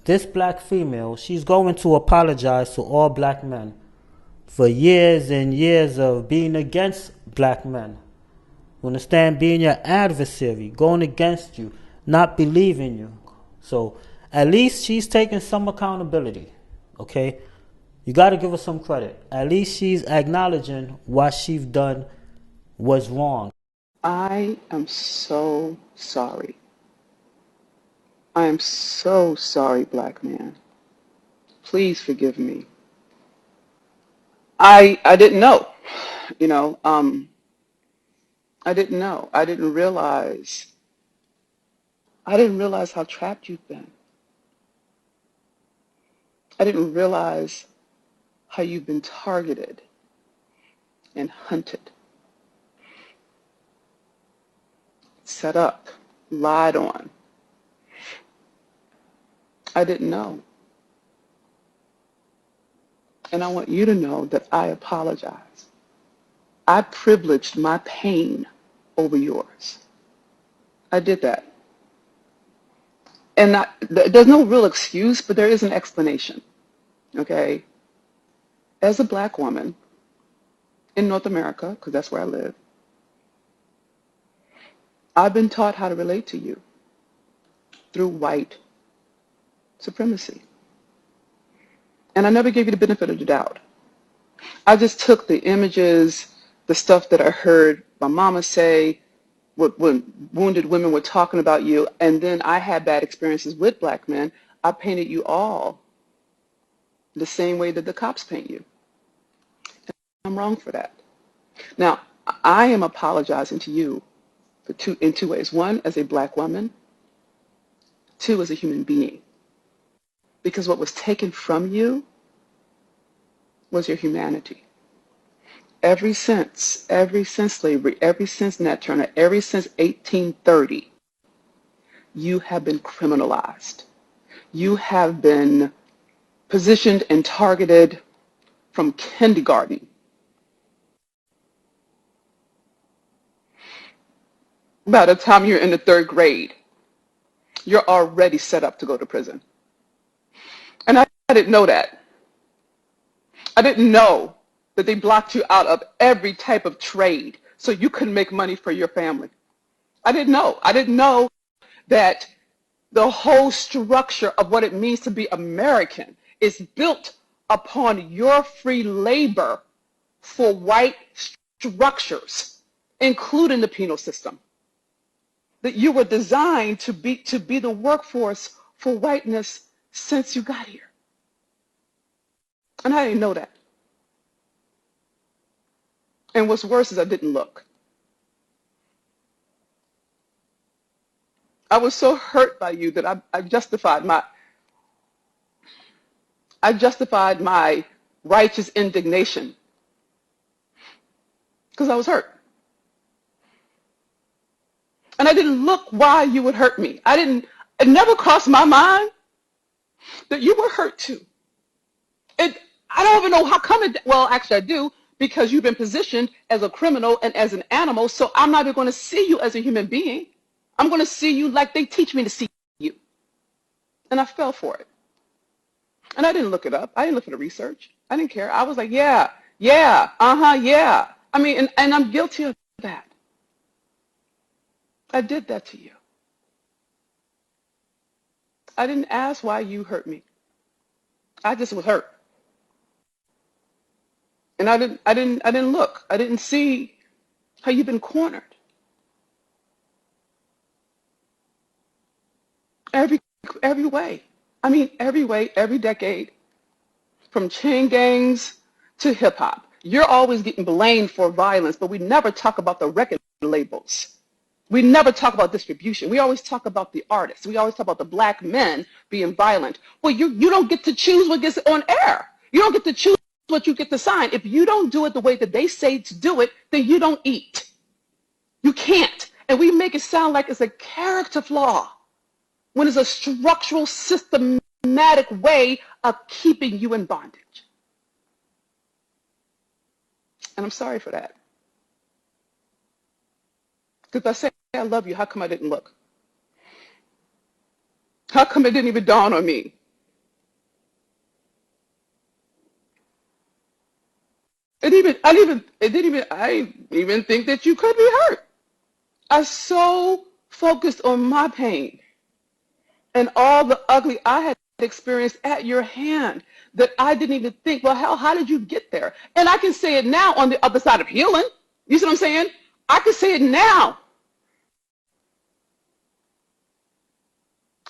This black female, she's going to apologize to all black men for years and years of being against black men. You understand? Being your adversary, going against you, not believing you. So at least she's taking some accountability. Okay? You got to give her some credit. At least she's acknowledging what she's done was wrong. I am so sorry. I am so sorry, black man. Please forgive me. I didn't know, you know, I didn't know. I didn't realize how trapped you've been. I didn't realize how you've been targeted and hunted, set up, lied on. I didn't know. And I want you to know that I apologize. I privileged my pain over yours. I did that. And there's no real excuse, but there is an explanation. Okay? As a black woman in North America, because that's where I live, I've been taught how to relate to you through white supremacy. And I never gave you the benefit of the doubt. I just took the images, the stuff that I heard my mama say, when wounded women were talking about you, and then I had bad experiences with black men. I painted you all the same way that the cops paint you. And I'm wrong for that. Now, I am apologizing to you in two ways. One, as a black woman. Two, as a human being. Because what was taken from you was your humanity. Ever since slavery, ever since Nat Turner, ever since 1830, you have been criminalized. You have been positioned and targeted from kindergarten. By the time you're in the third grade, you're already set up to go to prison. And I didn't know that. I didn't know that they blocked you out of every type of trade so you couldn't make money for your family. I didn't know. I didn't know that the whole structure of what it means to be American is built upon your free labor for white structures, including the penal system. That you were designed to be the workforce for whiteness since you got here. And I didn't know that. And what's worse is I didn't look. I was so hurt by you that I justified my righteous indignation because I was hurt. And I didn't look why you would hurt me. It never crossed my mind that you were hurt too. I don't even know how come well, actually I do, because you've been positioned as a criminal and as an animal, so I'm not even going to see you as a human being. I'm going to see you like they teach me to see you. And I fell for it. And I didn't look it up. I didn't look at the research. I didn't care. I was like, yeah. I mean, and I'm guilty of that. I did that to you. I didn't ask why you hurt me. I just was hurt. And I didn't look. I didn't see how you've been cornered. Every way. I mean, every way, every decade, from chain gangs to hip hop. You're always getting blamed for violence, but we never talk about the record labels. We never talk about distribution. We always talk about the artists. We always talk about the black men being violent. Well, you don't get to choose what gets on air. You don't get to choose what you get to sign. If you don't do it the way that they say to do it, then you don't eat. You can't. And we make it sound like it's a character flaw when it's a structural, systematic way of keeping you in bondage. And I'm sorry for that. Because I say I love you, how come I didn't look? How come it didn't even dawn on me I even think that you could be hurt. I so focused on my pain and all the ugly I had experienced at your hand that I didn't even think, well, hell, how did you get there? And I can say it now on the other side of healing. You see what I'm saying? I can say it now,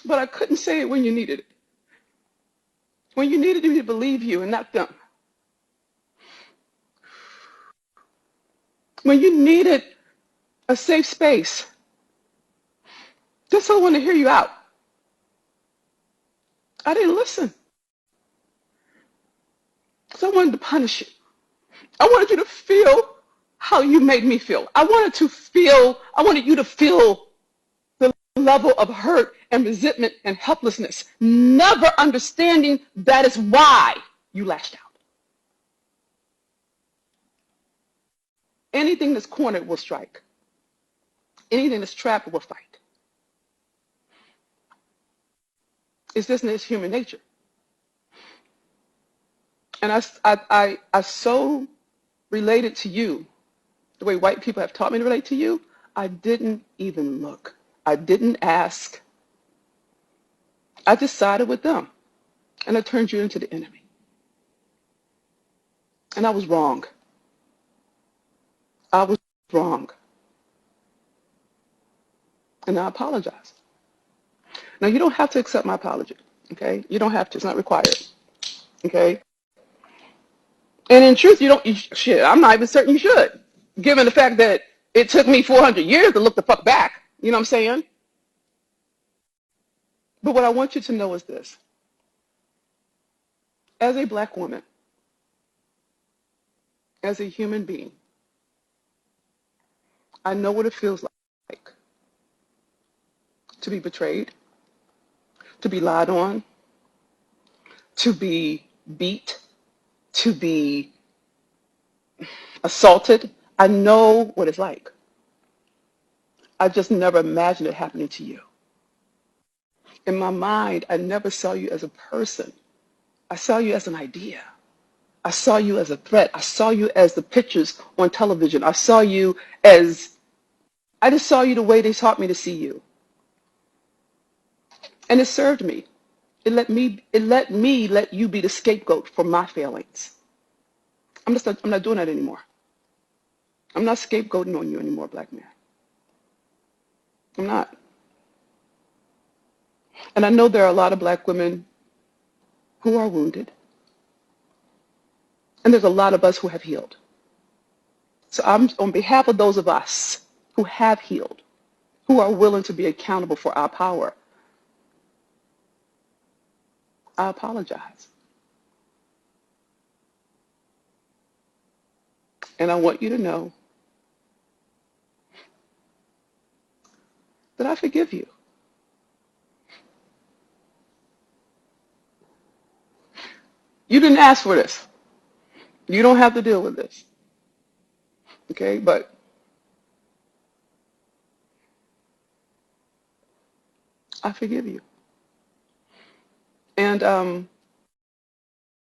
but I couldn't say it when you needed it. When you needed me to believe you and not them. When you needed a safe space, just someone to hear you out. I didn't listen. So I wanted to punish you. I wanted you to feel how you made me feel. I wanted you to feel the level of hurt and resentment and helplessness, never understanding that is why you lashed out. Anything that's cornered will strike. Anything that's trapped will fight. It's just in its human nature. And I so related to you the way white people have taught me to relate to you. I didn't even look. I didn't ask. I just sided with them. And I turned you into the enemy. And I was wrong. I was wrong. And I apologize. Now, you don't have to accept my apology, okay? You don't have to. It's not required, okay? And in truth, shit, I'm not even certain you should, given the fact that it took me 400 years to look the fuck back. You know what I'm saying? But what I want you to know is this. As a black woman, as a human being, I know what it feels like to be betrayed, to be lied on, to be beat, to be assaulted. I know what it's like. I just never imagined it happening to you. In my mind, I never saw you as a person. I saw you as an idea. I saw you as a threat. I saw you as the pictures on television. I just saw you the way they taught me to see you. And it served me. It let me let you be the scapegoat for my failings. I'm not doing that anymore. I'm not scapegoating on you anymore, black man. I'm not. And I know there are a lot of black women who are wounded. And there's a lot of us who have healed. So I'm on behalf of those of us who have healed, who are willing to be accountable for our power, I apologize. And I want you to know that I forgive you. You didn't ask for this. You don't have to deal with this. Okay? But I forgive you. And